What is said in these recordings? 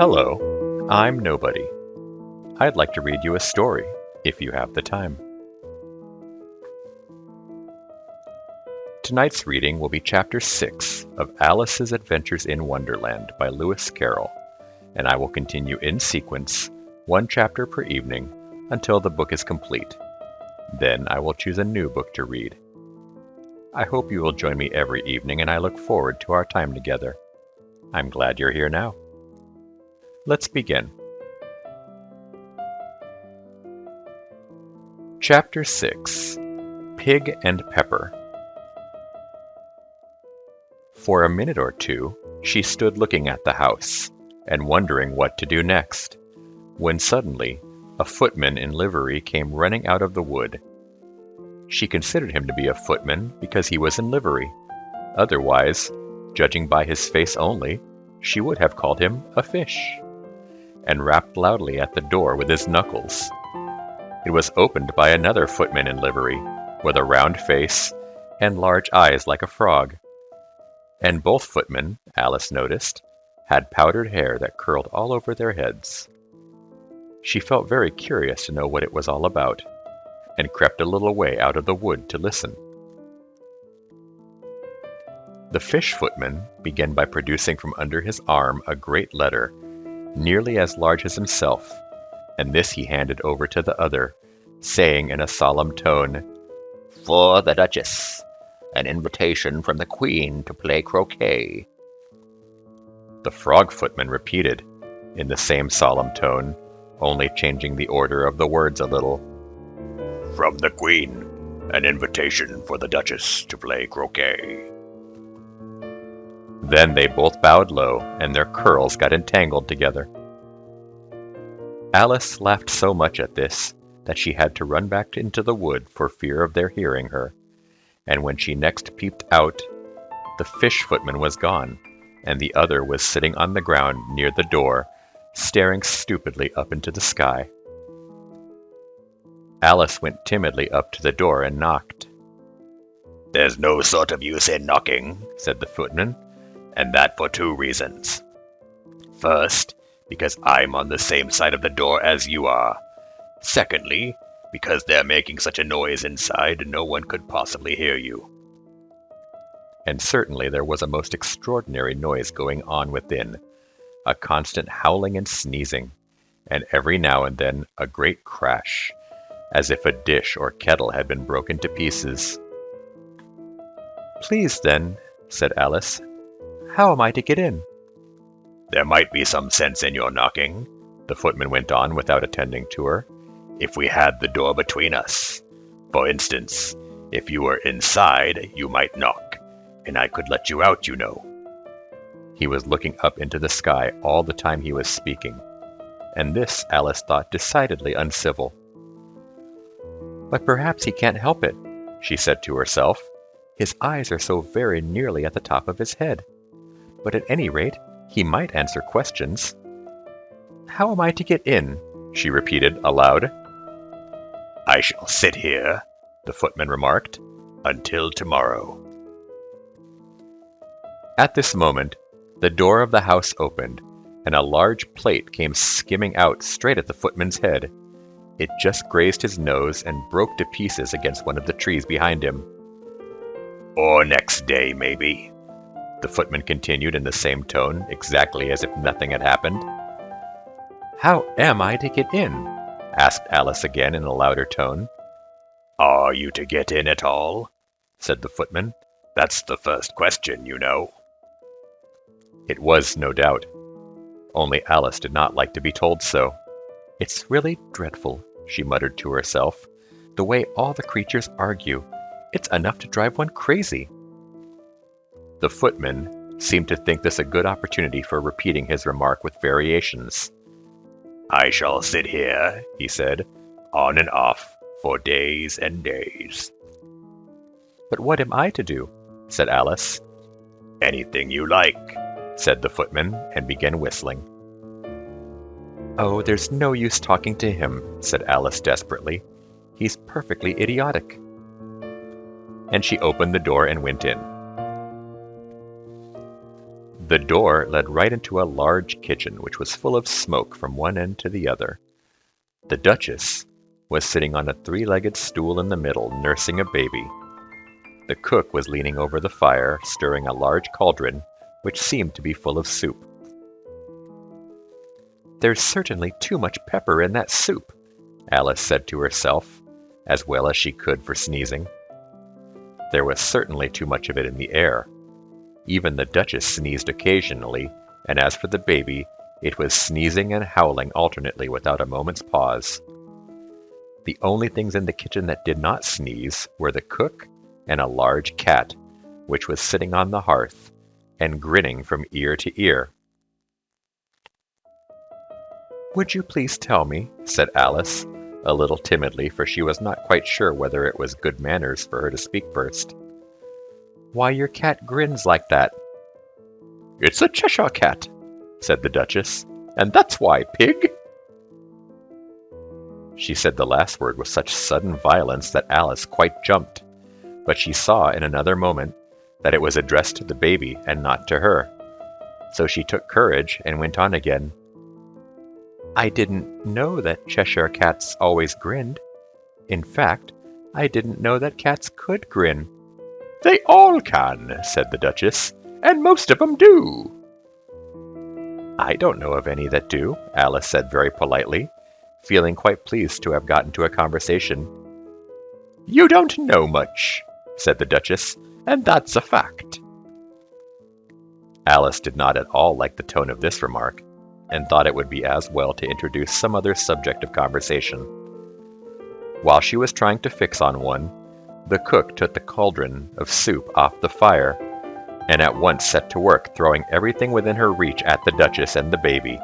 Hello, I'm Nobody. I'd like to read you a story, if you have the time. Tonight's reading will be Chapter 6 of Alice's Adventures in Wonderland by Lewis Carroll, and I will continue in sequence, one chapter per evening, until the book is complete. Then I will choose a new book to read. I hope you will join me every evening, and I look forward to our time together. I'm glad you're here now. Let's begin. Chapter 6 Pig and Pepper. For a minute or two, she stood looking at the house, and wondering what to do next, when suddenly a footman in livery came running out of the wood. She considered him to be a footman because he was in livery. Otherwise, judging by his face only, she would have called him a fish, and rapped loudly at the door with his knuckles. It was opened by another footman in livery, with a round face and large eyes like a frog. And both footmen, Alice noticed, had powdered hair that curled all over their heads. She felt very curious to know what it was all about, and crept a little way out of the wood to listen. The fish footman began by producing from under his arm a great letter, nearly as large as himself, and this he handed over to the other, saying in a solemn tone, "For the Duchess, an invitation from the Queen to play croquet." The frog footman repeated, in the same solemn tone, only changing the order of the words a little, "From the Queen, an invitation for the Duchess to play croquet." Then they both bowed low, and their curls got entangled together. Alice laughed so much at this that she had to run back into the wood for fear of their hearing her, and when she next peeped out, the fish footman was gone, and the other was sitting on the ground near the door, staring stupidly up into the sky. Alice went timidly up to the door and knocked. "There's no sort of use in knocking," said the footman, "and that for two reasons. First, because I'm on the same side of the door as you are. Secondly, because they're making such a noise inside no one could possibly hear you." And certainly there was a most extraordinary noise going on within, a constant howling and sneezing, and every now and then a great crash, as if a dish or kettle had been broken to pieces. "Please, then," said Alice, "how am I to get in?" "There might be some sense in your knocking," the footman went on without attending to her, "if we had the door between us. For instance, if you were inside, you might knock, and I could let you out, you know." He was looking up into the sky all the time he was speaking, and this Alice thought decidedly uncivil. "But perhaps he can't help it," she said to herself. "His eyes are so very nearly at the top of his head. But at any rate, he might answer questions. How am I to get in?" she repeated aloud. "I shall sit here," the footman remarked, "until tomorrow." At this moment, the door of the house opened, and a large plate came skimming out straight at the footman's head. It just grazed his nose and broke to pieces against one of the trees behind him. "Or next day, maybe," the footman continued in the same tone, exactly as if nothing had happened. "How am I to get in?" asked Alice again in a louder tone. "Are you to get in at all?" said the footman. "That's the first question, you know." It was, no doubt. Only Alice did not like to be told so. "It's really dreadful," she muttered to herself, "the way all the creatures argue. It's enough to drive one crazy." The footman seemed to think this a good opportunity for repeating his remark with variations. "I shall sit here," he said, "on and off, for days and days." "But what am I to do?" said Alice. "Anything you like," said the footman, and began whistling. "Oh, there's no use talking to him," said Alice desperately. "He's perfectly idiotic." And she opened the door and went in. The door led right into a large kitchen, which was full of smoke from one end to the other. The Duchess was sitting on a three-legged stool in the middle, nursing a baby. The cook was leaning over the fire, stirring a large cauldron, which seemed to be full of soup. "There's certainly too much pepper in that soup," Alice said to herself, as well as she could for sneezing. There was certainly too much of it in the air. Even the Duchess sneezed occasionally, and as for the baby, it was sneezing and howling alternately without a moment's pause. The only things in the kitchen that did not sneeze were the cook and a large cat, which was sitting on the hearth and grinning from ear to ear. "Would you please tell me," said Alice, a little timidly, for she was not quite sure whether it was good manners for her to speak first, "why your cat grins like that?" "It's a Cheshire cat," said the Duchess, "and that's why, pig." She said the last word with such sudden violence that Alice quite jumped, but she saw in another moment that it was addressed to the baby and not to her. So she took courage and went on again. "I didn't know that Cheshire cats always grinned. In fact, I didn't know that cats could grin." "They all can," said the Duchess, "and most of them do." "I don't know of any that do," Alice said very politely, feeling quite pleased to have gotten to a conversation. "You don't know much," said the Duchess, "and that's a fact." Alice did not at all like the tone of this remark, and thought it would be as well to introduce some other subject of conversation. While she was trying to fix on one, the cook took the cauldron of soup off the fire, and at once set to work throwing everything within her reach at the Duchess and the baby.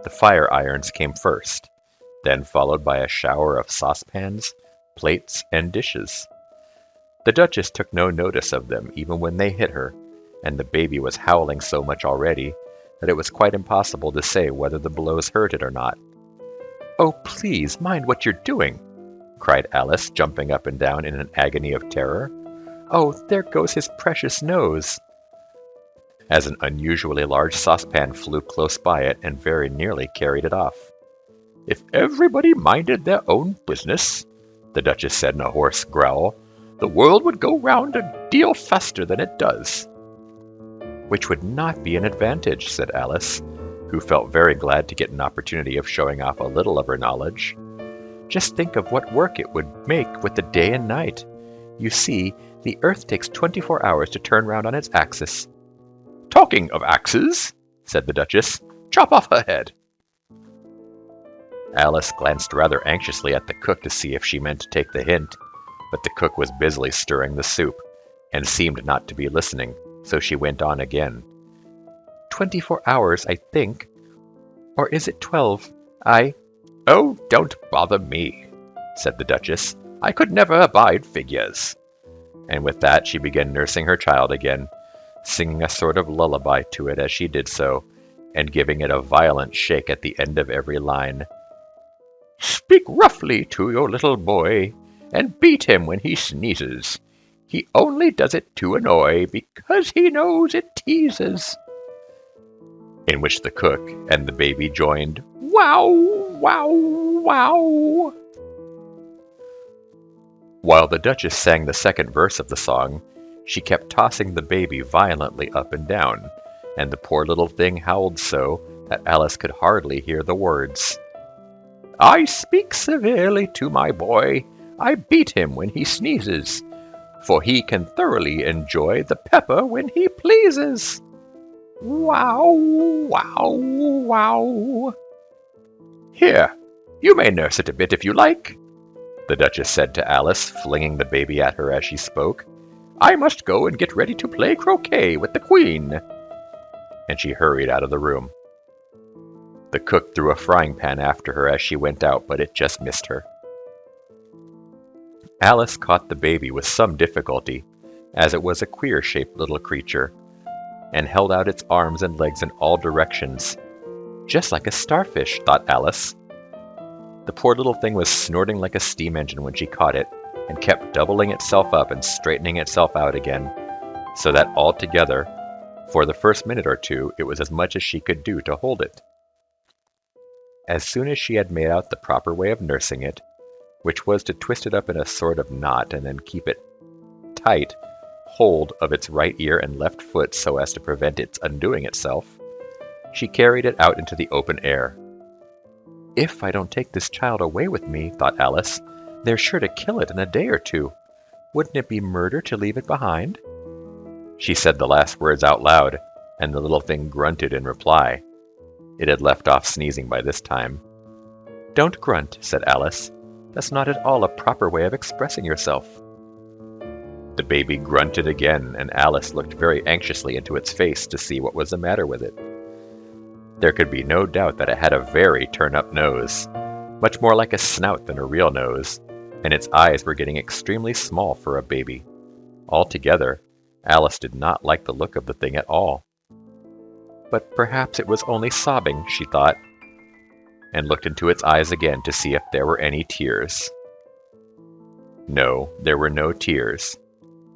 The fire irons came first, then followed by a shower of saucepans, plates, and dishes. The Duchess took no notice of them even when they hit her, and the baby was howling so much already that it was quite impossible to say whether the blows hurt it or not. "Oh, please, mind what you're doing!" cried Alice, jumping up and down in an agony of terror. "Oh, there goes his precious nose!" As an unusually large saucepan flew close by it and very nearly carried it off. "If everybody minded their own business," the Duchess said in a hoarse growl, "the world would go round a deal faster than it does." "Which would not be an advantage," said Alice, who felt very glad to get an opportunity of showing off a little of her knowledge. "Just think of what work it would make with the day and night. You see, the Earth takes 24 hours to turn round on its axis." "Talking of axes," said the Duchess, "chop off her head." Alice glanced rather anxiously at the cook to see if she meant to take the hint, but the cook was busily stirring the soup, and seemed not to be listening, so she went on again. 24 hours, I think. Or is it 12? "Oh, don't bother me," said the Duchess. "I could never abide figures." And with that she began nursing her child again, singing a sort of lullaby to it as she did so, and giving it a violent shake at the end of every line. "Speak roughly to your little boy, and beat him when he sneezes. He only does it to annoy, because he knows it teases." In which the cook and the baby joined, "Wow, wow, wow." While the Duchess sang the second verse of the song, she kept tossing the baby violently up and down, and the poor little thing howled so that Alice could hardly hear the words. "I speak severely to my boy, I beat him when he sneezes, for he can thoroughly enjoy the pepper when he pleases. Wow, wow, wow." "Here, you may nurse it a bit if you like," the Duchess said to Alice, flinging the baby at her as she spoke. "I must go and get ready to play croquet with the Queen." And she hurried out of the room. The cook threw a frying pan after her as she went out, but it just missed her. Alice caught the baby with some difficulty, as it was a queer-shaped little creature, and held out its arms and legs in all directions. "Just like a starfish," thought Alice. The poor little thing was snorting like a steam engine when she caught it, and kept doubling itself up and straightening itself out again, so that altogether For the first minute or two, it was as much as she could do to hold it. As soon as she had made out the proper way of nursing it, which was to twist it up in a sort of knot and then keep it tight hold of its right ear and left foot so as to prevent its undoing itself, she carried it out into the open air. "If I don't take this child away with me," thought Alice, "they're sure to kill it in a day or two. Wouldn't it be murder to leave it behind?" She said the last words out loud, and the little thing grunted in reply. It had left off sneezing by this time. "Don't grunt," said Alice. "That's not at all a proper way of expressing yourself." The baby grunted again, and Alice looked very anxiously into its face to see what was the matter with it. There could be no doubt that it had a very turn-up nose, much more like a snout than a real nose, and its eyes were getting extremely small for a baby. Altogether, Alice did not like the look of the thing at all. But perhaps it was only sobbing, she thought, and looked into its eyes again to see if there were any tears. No, there were no tears.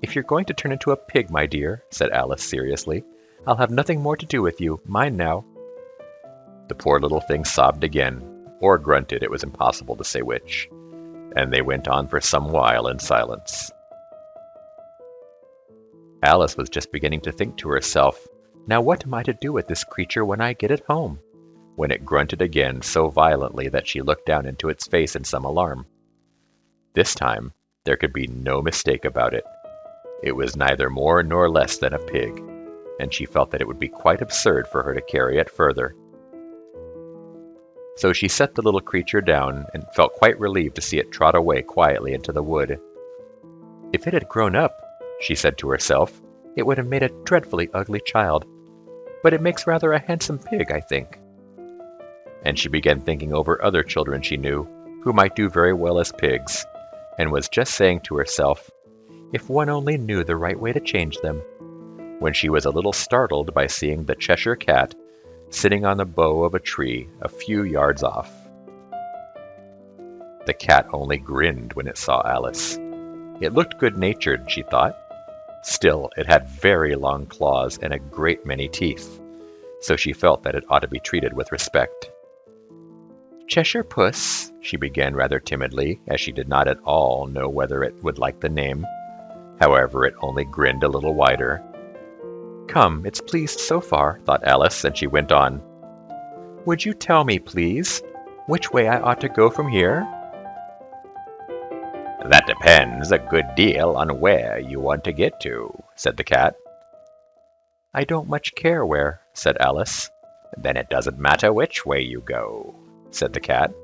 "If you're going to turn into a pig, my dear," said Alice seriously, "I'll have nothing more to do with you. Mind now." The poor little thing sobbed again, or grunted, it was impossible to say which, and they went on for some while in silence. Alice was just beginning to think to herself, "Now what am I to do with this creature when I get it home?" when it grunted again so violently that she looked down into its face in some alarm. This time there could be no mistake about it. It was neither more nor less than a pig, and she felt that it would be quite absurd for her to carry it further. So she set the little creature down and felt quite relieved to see it trot away quietly into the wood. "If it had grown up," she said to herself, "it would have made a dreadfully ugly child. But it makes rather a handsome pig, I think." And she began thinking over other children she knew, who might do very well as pigs, and was just saying to herself, "If one only knew the right way to change them," when she was a little startled by seeing the Cheshire Cat sitting on the bough of a tree a few yards off. The cat only grinned when it saw Alice. It looked good-natured, she thought. Still, it had very long claws and a great many teeth, so she felt that it ought to be treated with respect. "Cheshire Puss," she began rather timidly, as she did not at all know whether it would like the name. However, it only grinned a little wider. "Come, it's pleased so far," thought Alice, and she went on. "Would you tell me, please, which way I ought to go from here?" "That depends a good deal on where you want to get to," said the cat. "I don't much care where," said Alice. "Then it doesn't matter which way you go," said the cat.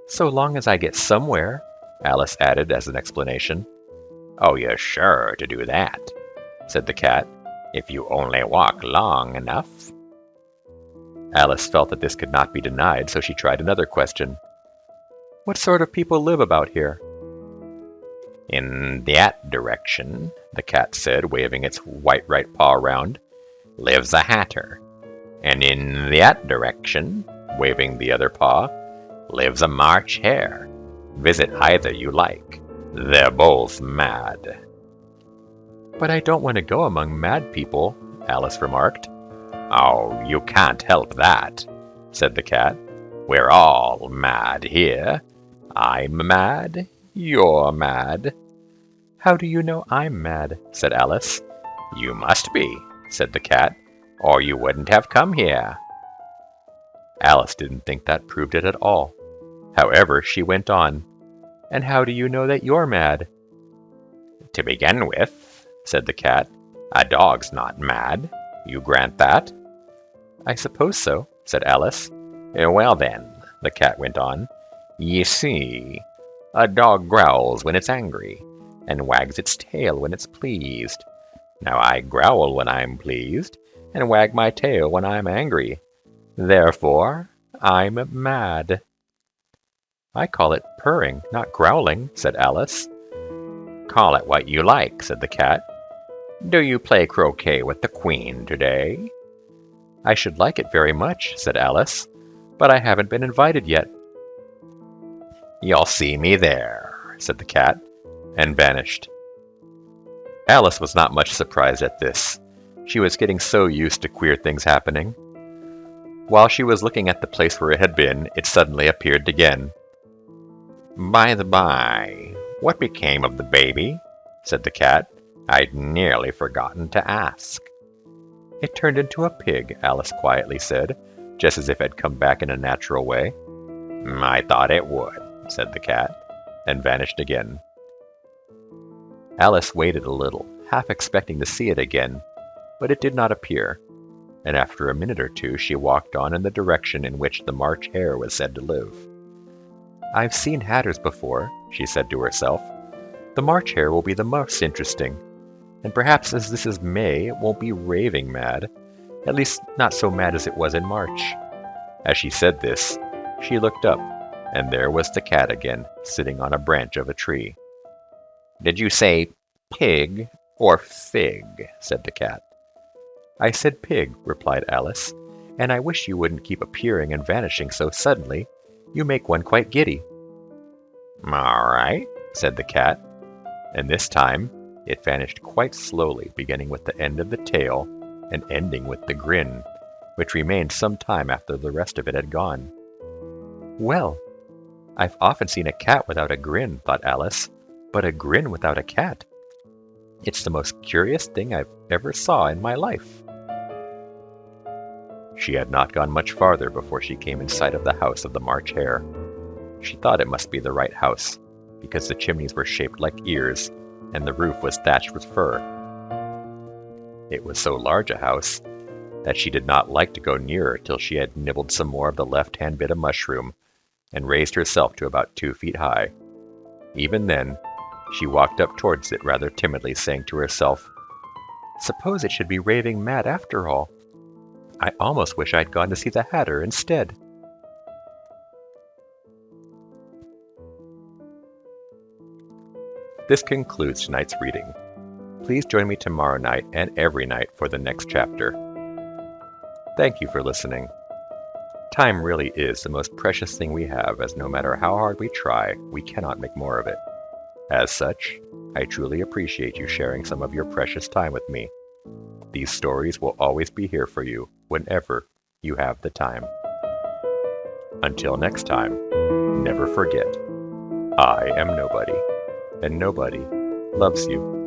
"So long as I get somewhere," Alice added as an explanation. "Oh, you're sure to do that," said the cat, "if you only walk long enough." Alice felt that this could not be denied, so she tried another question. "What sort of people live about here?" "In that direction," the cat said, waving its white right paw round, "lives a hatter. And in that direction," waving the other paw, "lives a March hare. Visit either you like. They're both mad." "But I don't want to go among mad people," Alice remarked. "Oh, you can't help that," said the cat. "We're all mad here. I'm mad. You're mad." "How do you know I'm mad?" said Alice. "You must be," said the cat, "or you wouldn't have come here." Alice didn't think that proved it at all. However, she went on. "And how do you know that you're mad?" "To begin with," said the cat, "a dog's not mad. You grant that?" "I suppose so," said Alice. "Well then," the cat went on, "ye see, a dog growls when it's angry, and wags its tail when it's pleased. Now I growl when I'm pleased, and wag my tail when I'm angry. Therefore, I'm mad." "I call it purring, not growling," said Alice. "Call it what you like," said the cat. "Do you play croquet with the Queen today?" "I should like it very much," said Alice, "but I haven't been invited yet." "You'll see me there," said the cat, and vanished. Alice was not much surprised at this, She was getting so used to queer things happening. While she was looking at the place where it had been, it suddenly appeared again. "By the by, what became of the baby?" said the cat. "I'd nearly forgotten to ask." "It turned into a pig," Alice quietly said, just as if it had come back in a natural way. "I thought it would," said the cat, and vanished again. Alice waited a little, half expecting to see it again, but it did not appear, and after a minute or two she walked on in the direction in which the March Hare was said to live. "I've seen hatters before," she said to herself. "The March Hare will be the most interesting, and perhaps as this is May it won't be raving mad, at least not so mad as it was in March." As she said this, she looked up, and there was the cat again, sitting on a branch of a tree. "Did you say pig or fig?" said the cat. "I said pig," replied Alice, "and I wish you wouldn't keep appearing and vanishing so suddenly. You make one quite giddy." "All right," said the cat, and this time it vanished quite slowly, beginning with the end of the tail and ending with the grin, which remained some time after the rest of it had gone. "Well, I've often seen a cat without a grin," thought Alice, "but a grin without a cat. It's the most curious thing I've ever saw in my life." She had not gone much farther before she came in sight of the house of the March Hare. She thought it must be the right house, because the chimneys were shaped like ears, and the roof was thatched with fur. It was so large a house that she did not like to go nearer till she had nibbled some more of the left-hand bit of mushroom, and raised herself to about 2 feet high. Even then, she walked up towards it rather timidly, saying to herself, "Suppose it should be raving mad after all? I almost wish I'd gone to see the Hatter instead." This concludes tonight's reading. Please join me tomorrow night and every night for the next chapter. Thank you for listening. Time really is the most precious thing we have, as no matter how hard we try, we cannot make more of it. As such, I truly appreciate you sharing some of your precious time with me. These stories will always be here for you whenever you have the time. Until next time, never forget, I am nobody, and nobody loves you.